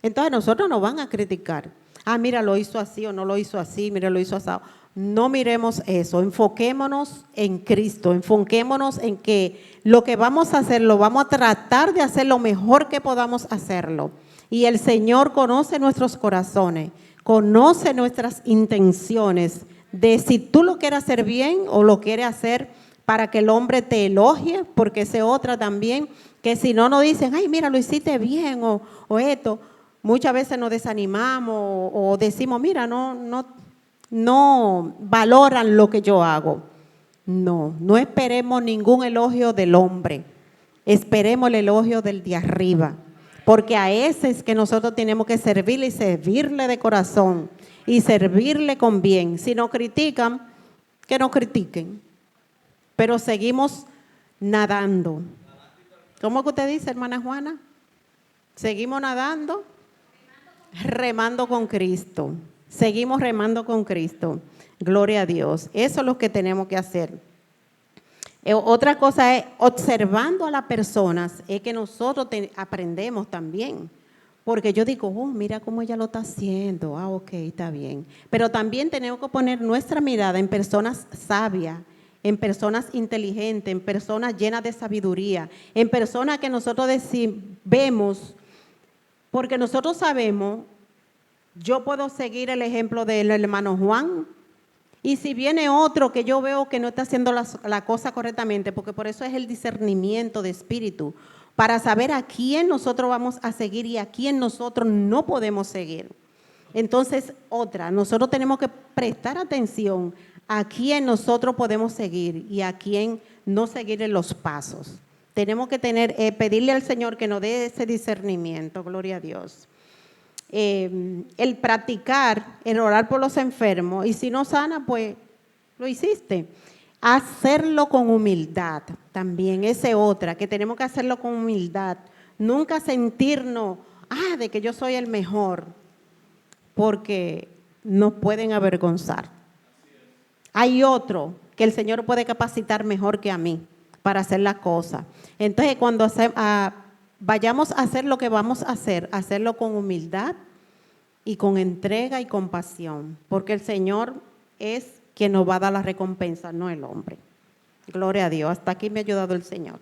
Entonces a nosotros nos van a criticar. Ah, mira, lo hizo así o no lo hizo así, mira, lo hizo así. No miremos eso, enfoquémonos en Cristo, enfoquémonos en que lo que vamos a hacer, lo vamos a tratar de hacer lo mejor que podamos hacerlo. Y el Señor conoce nuestros corazones, conoce nuestras intenciones, de si tú lo quieres hacer bien o lo quieres hacer para que el hombre te elogie, porque esa es otra también, que si no nos dicen, ay, mira, lo hiciste bien o esto, muchas veces nos desanimamos o decimos, mira, no valoran lo que yo hago. No esperemos ningún elogio del hombre, esperemos el elogio del de arriba, porque a ese es que nosotros tenemos que servirle y servirle de corazón y servirle con bien. Si nos critican, que nos critiquen, pero seguimos nadando. ¿Cómo que usted dice, hermana Juana? Seguimos nadando, remando con Cristo. Seguimos remando con Cristo. Gloria a Dios. Eso es lo que tenemos que hacer. Otra cosa es, observando a las personas, es que nosotros aprendemos también. Porque yo digo, oh, mira cómo ella lo está haciendo. Ah, ok, está bien. Pero también tenemos que poner nuestra mirada en personas sabias, en personas inteligentes, en personas llenas de sabiduría, en personas que nosotros vemos, porque nosotros sabemos. Yo puedo seguir el ejemplo del hermano Juan, y si viene otro que yo veo que no está haciendo la cosa correctamente, porque por eso es el discernimiento de espíritu, para saber a quién nosotros vamos a seguir y a quién nosotros no podemos seguir. Entonces, nosotros tenemos que prestar atención a quién nosotros podemos seguir y a quién no seguir en los pasos. Tenemos que pedirle al Señor que nos dé ese discernimiento, gloria a Dios. El practicar, el orar por los enfermos, y si no sana, pues lo hiciste. Hacerlo con humildad también, esa es otra, que tenemos que hacerlo con humildad. Nunca sentirnos, de que yo soy el mejor, porque nos pueden avergonzar. Hay otro que el Señor puede capacitar mejor que a mí para hacer las cosas. Entonces, cuando vayamos a hacer lo que vamos a hacer, hacerlo con humildad y con entrega y compasión, porque el Señor es quien nos va a dar la recompensa, no el hombre. Gloria a Dios. Hasta aquí me ha ayudado el Señor.